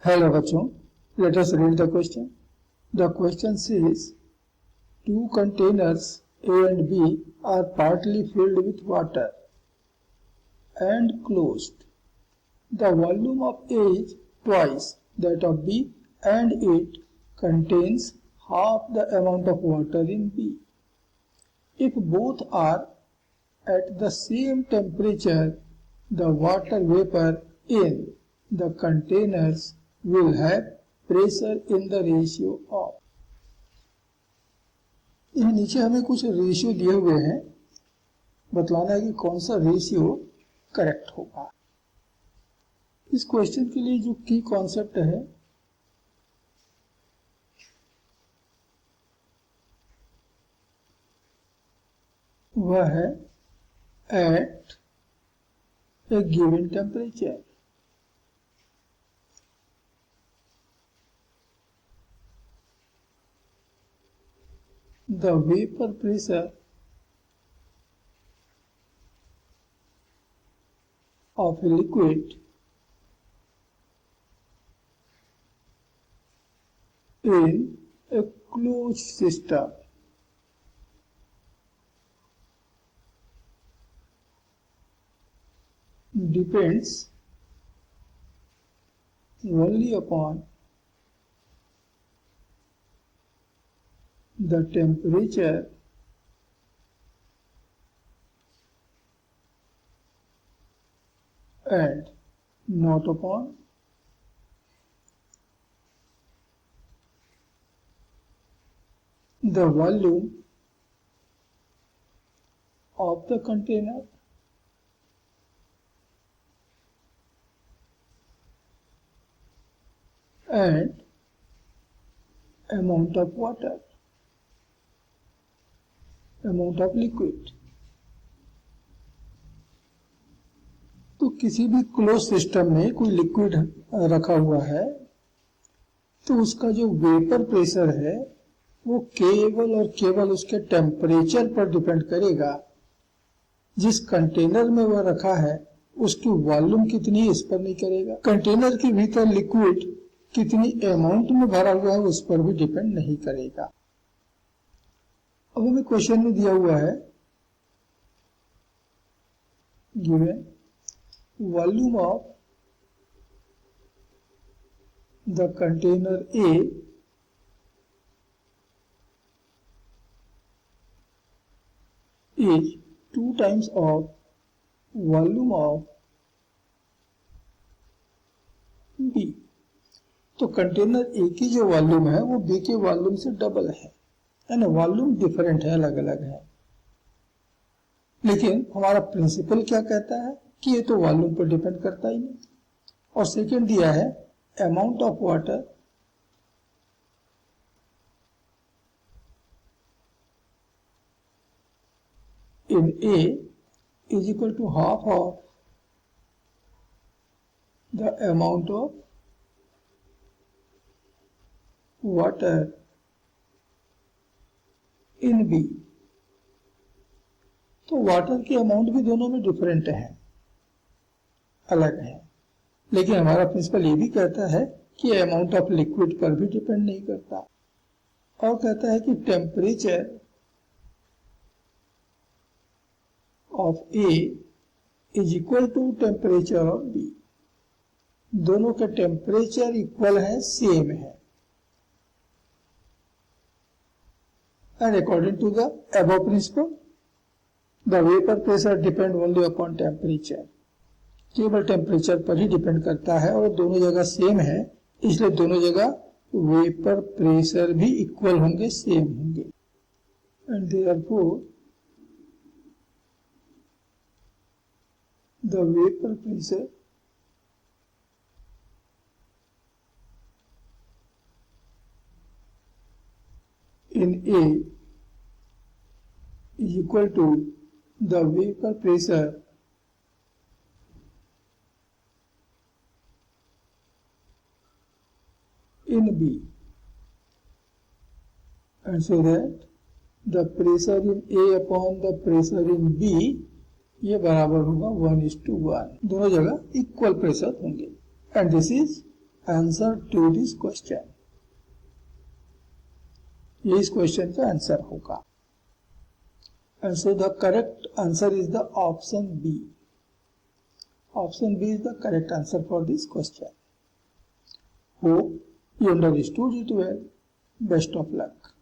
Hello बच्चों, let us read the question. The question says, two containers A and B are partly filled with water and closed. The volume of A is twice that of B and it contains half the amount of water in B. If both are at the same temperature, the water vapor in the containers will have pressure in the ratio of. यहाँ नीचे हमें कुछ ratio दिए हुए हैं, बतलाना है कि कौन सा रेशियो करेक्ट होगा। इस क्वेश्चन के लिए जो की कॉन्सेप्ट है वह है at a given temperature. The vapor pressure of a liquid in a closed system depends only upon the temperature and not upon the volume of the container and amount of water, amount of liquid। तो किसी भी close system में कोई liquid रखा हुआ है तो उसका जो वेपर प्रेशर है वो केवल और केवल उसके टेम्परेचर पर डिपेंड करेगा। जिस कंटेनर में वह रखा है उसकी वॉल्यूम कितनी है इस पर नहीं करेगा। कंटेनर के भीतर लिक्विड कितनी अमाउंट में भरा हुआ है उस पर भी डिपेंड नहीं करेगा। अब हमें क्वेश्चन में दिया हुआ है given volume of the container A is 2 times of volume of B। तो कंटेनर A की जो वॉल्यूम है वो B के वॉल्यूम से डबल है, यानी वॉल्यूम डिफरेंट है, अलग अलग है। लेकिन हमारा प्रिंसिपल क्या कहता है कि ये तो वॉल्यूम पर डिपेंड करता ही नहीं। और सेकेंड दिया है amount of water in A is equal to half of the amount of water in B. तो वाटर की अमाउंट भी दोनों में डिफरेंट है, अलग है। लेकिन हमारा प्रिंसिपल ये भी कहता है कि अमाउंट ऑफ लिक्विड पर भी डिपेंड नहीं करता, और कहता है कि temperature of A is equal to temperature of B. दोनों के टेम्परेचर इक्वल है, सेम है। And according to the above principle the vapour pressure depend only upon temperature. केवल टेम्परेचर पर ही डिपेंड करता है और दोनों जगह सेम है, इसलिए दोनों जगह वेपर प्रेशर भी इक्वल होंगे, सेम होंगे। And therefore the vapour pressure in A is equal to the vapor pressure in B, and so that the pressure in A upon the pressure in B ये बराबर होगा 1:1। दोनों जगह equal pressure होंगे। And this is answer to this question. ये इस question का answer होगा। And so the correct answer is the option B. Option B is the correct answer for this question. Hope you understood it well. Best of luck.